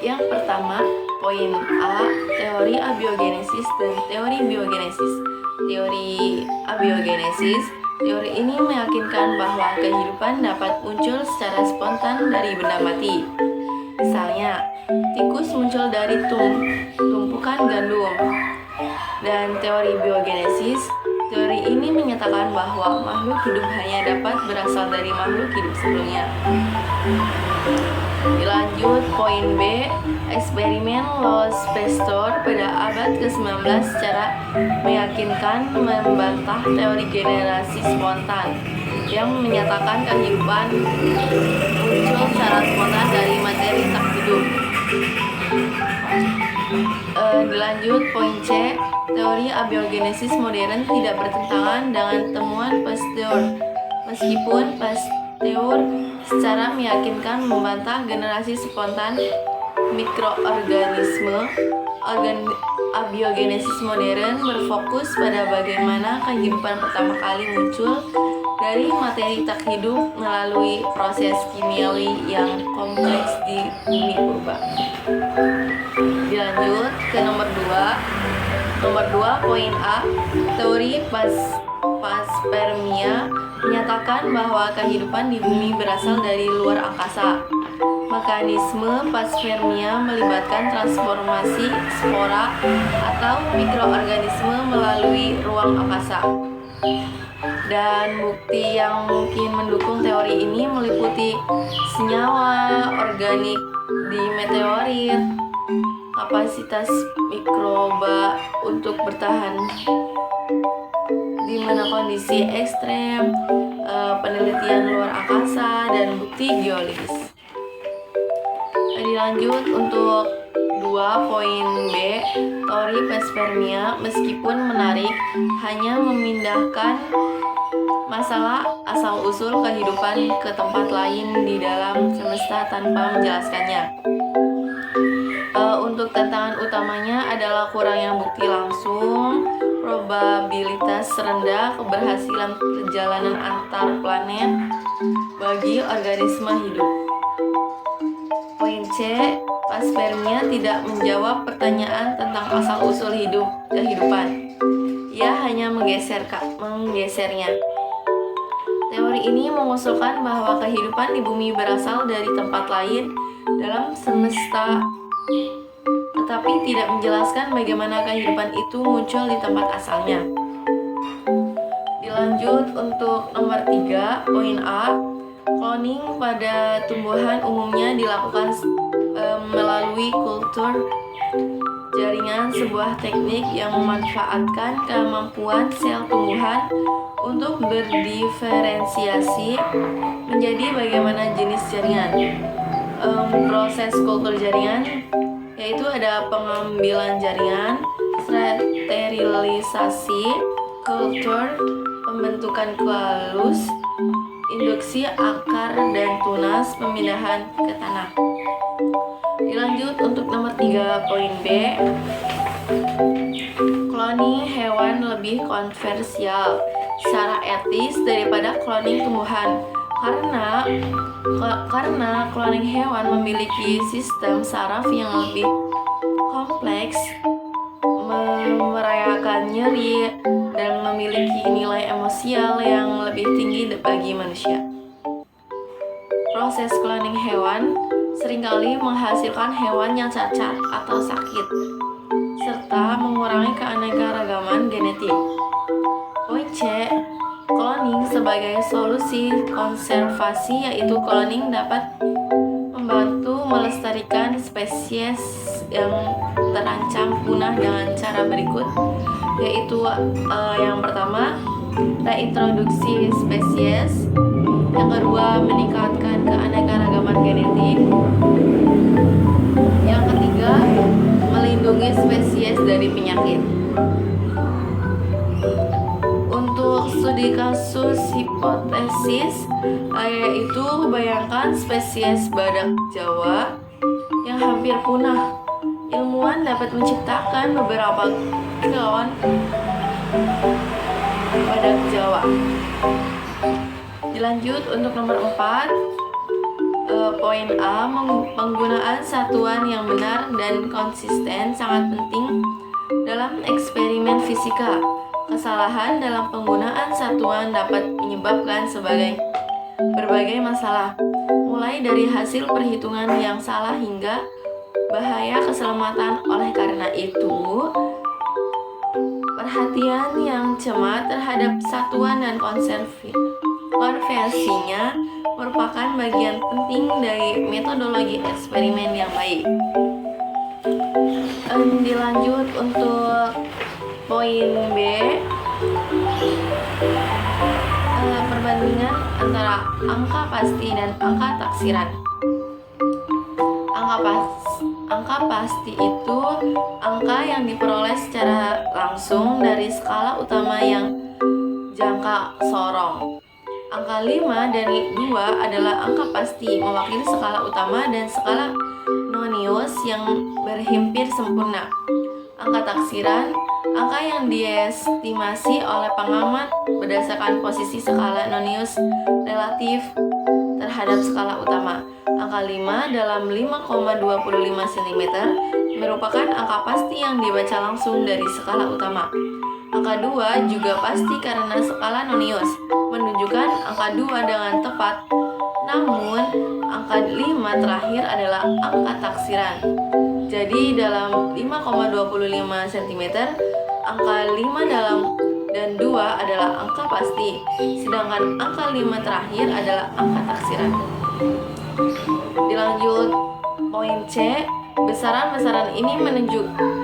Yang pertama, poin A, teori abiogenesis dan teori biogenesis. Teori abiogenesis, teori ini meyakinkan bahwa kehidupan dapat muncul secara spontan dari benda mati. Misalnya, tikus muncul dari tumpukan gandum. Dan teori biogenesis, teori ini menyatakan bahwa makhluk hidup hanya dapat berasal dari makhluk hidup sebelumnya. Dilanjut poin B, eksperimen Louis Pasteur pada abad ke-19 secara meyakinkan membantah teori generasi spontan yang menyatakan kehidupan muncul secara spontan dari materi tak hidup. Dilanjut poin C, teori abiogenesis modern tidak bertentangan dengan temuan Pasteur, meskipun Pasteur secara meyakinkan membantah generasi spontan mikroorganisme. Abiogenesis modern berfokus pada bagaimana kehidupan pertama kali muncul dari materi tak hidup melalui proses kimiawi yang kompleks di bumi purba. Dilanjut ke nomor 2. Nomor 2 poin A, teori panspermia menyatakan bahwa kehidupan di bumi berasal dari luar angkasa. Mekanisme panspermia melibatkan transformasi spora atau mikroorganisme melalui ruang angkasa. Dan bukti yang mungkin mendukung teori ini meliputi senyawa organik di meteorit, kapasitas mikroba untuk bertahan di mana kondisi ekstrem, penelitian luar angkasa, dan bukti geologis. Dilanjut untuk 2 poin B, teori panspermia meskipun menarik hanya memindahkan masalah asal-usul kehidupan ke tempat lain di dalam semesta tanpa menjelaskannya. Untuk tantangan utamanya adalah kurangnya bukti langsung, probabilitas rendah keberhasilan perjalanan antar planet bagi organisme hidup. Poin C, panspermia tidak menjawab pertanyaan tentang asal-usul kehidupan. Ia hanya menggesernya. Teori ini mengusulkan bahwa kehidupan di bumi berasal dari tempat lain dalam semesta, tetapi tidak menjelaskan bagaimana kehidupan itu muncul di tempat asalnya. Dilanjut untuk nomor 3, poin A, cloning pada tumbuhan umumnya dilakukan melalui kultur jaringan, sebuah teknik yang memanfaatkan kemampuan sel tumbuhan untuk berdiferensiasi menjadi bagaimana jenis jaringan. Proses kultur jaringan yaitu ada pengambilan jaringan, sterilisasi, kultur, pembentukan kalus, induksi akar dan tunas, pemindahan ke tanah. Dilanjut untuk nomor 3 poin B, cloning hewan lebih kontroversial secara etis daripada cloning tumbuhan karena cloning hewan memiliki sistem saraf yang lebih kompleks, merayakan nyeri, dan memiliki nilai emosial yang lebih tinggi bagi manusia. Proses cloning hewan seringkali menghasilkan hewan yang cacat atau sakit, serta mengurangi keanekaragaman genetik. Poin C, cloning sebagai solusi konservasi, yaitu cloning dapat membantu melestarikan spesies yang terancam punah dengan cara berikut, yaitu yang pertama, reintroduksi spesies. Yang kedua, meningkatkan keanekaragaman genetik. Yang ketiga, melindungi spesies dari penyakit. Untuk studi kasus hipotesis, yaitu bayangkan spesies badak Jawa yang hampir punah. Ilmuwan dapat menciptakan beberapa klon badak Jawa. Dilanjut untuk nomor 4, Poin A, penggunaan satuan yang benar dan konsisten sangat penting dalam eksperimen fisika. Kesalahan dalam penggunaan satuan dapat menyebabkan berbagai masalah, mulai dari hasil perhitungan yang salah hingga bahaya keselamatan. Oleh karena itu, perhatian yang cermat terhadap satuan dan konversinya merupakan bagian penting dari metodologi eksperimen yang baik. Dilanjut untuk poin B, perbandingan antara angka pasti dan angka taksiran. Angka pasti itu angka yang diperoleh secara langsung dari skala utama yang jangka sorong. Angka 5 dari 2 adalah angka pasti, mewakili skala utama dan skala nonius yang berhimpit sempurna. Angka taksiran, angka yang diestimasi oleh pengamat berdasarkan posisi skala nonius relatif terhadap skala utama. Angka 5 dalam 5,25 cm merupakan angka pasti yang dibaca langsung dari skala utama. Angka 2 juga pasti karena skala nonius menunjukkan angka 2 dengan tepat. Namun, angka 5 terakhir adalah angka taksiran. Jadi dalam 5,25 cm, angka 5 dan 2 adalah angka pasti, sedangkan angka 5 terakhir adalah angka taksiran. Dilanjut poin C, besaran-besaran ini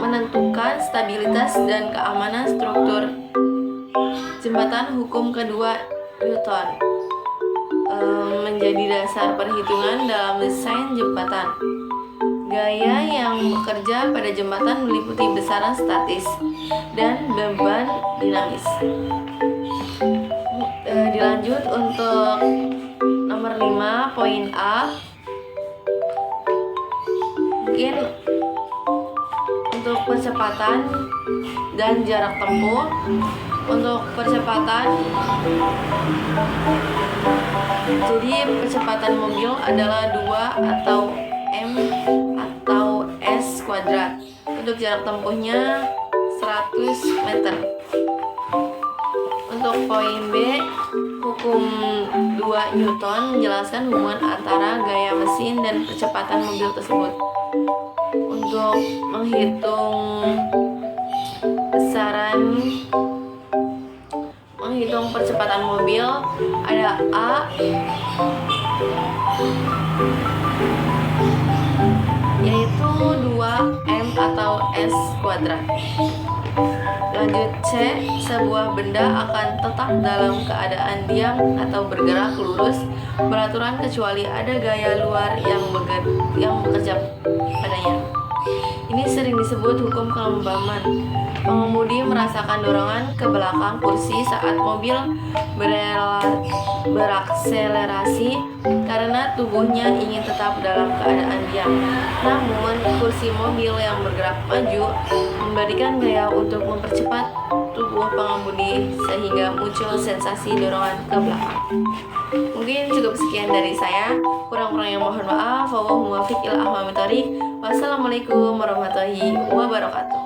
menentukan stabilitas dan keamanan struktur jembatan. Hukum kedua Newton menjadi dasar perhitungan dalam desain jembatan. Gaya yang bekerja pada jembatan meliputi besaran statis dan beban dinamis. Dilanjut untuk nomor 5, poin A. Mungkin untuk percepatan dan jarak tempuh. Untuk percepatan, jadi percepatan mobil adalah 2 atau m atau s kuadrat. Untuk jarak tempuhnya 100 meter. Untuk poin B, hukum 2 Newton menjelaskan hubungan antara gaya mesin dan percepatan mobil tersebut. Untuk menghitung percepatan mobil, ada A yaitu 2m atau s kuadrat. Lanjut C, sebuah benda akan tetap dalam keadaan diam atau bergerak lurus beraturan kecuali ada gaya luar yang bekerja padanya. Ini sering disebut hukum kelembaban. Pengemudi merasakan dorongan ke belakang kursi saat mobil berakselerasi karena tubuhnya ingin tetap dalam keadaan diam. Namun, kursi mobil yang bergerak maju memberikan gaya untuk mempercepat tubuh pengemudi sehingga muncul sensasi dorongan ke belakang. Mungkin cukup sekian dari saya. Kurang-kurangnya mohon maaf. Wallahu muwaffiq ila aqwamit thoriq. Wassalamualaikum warahmatullahi wabarakatuh.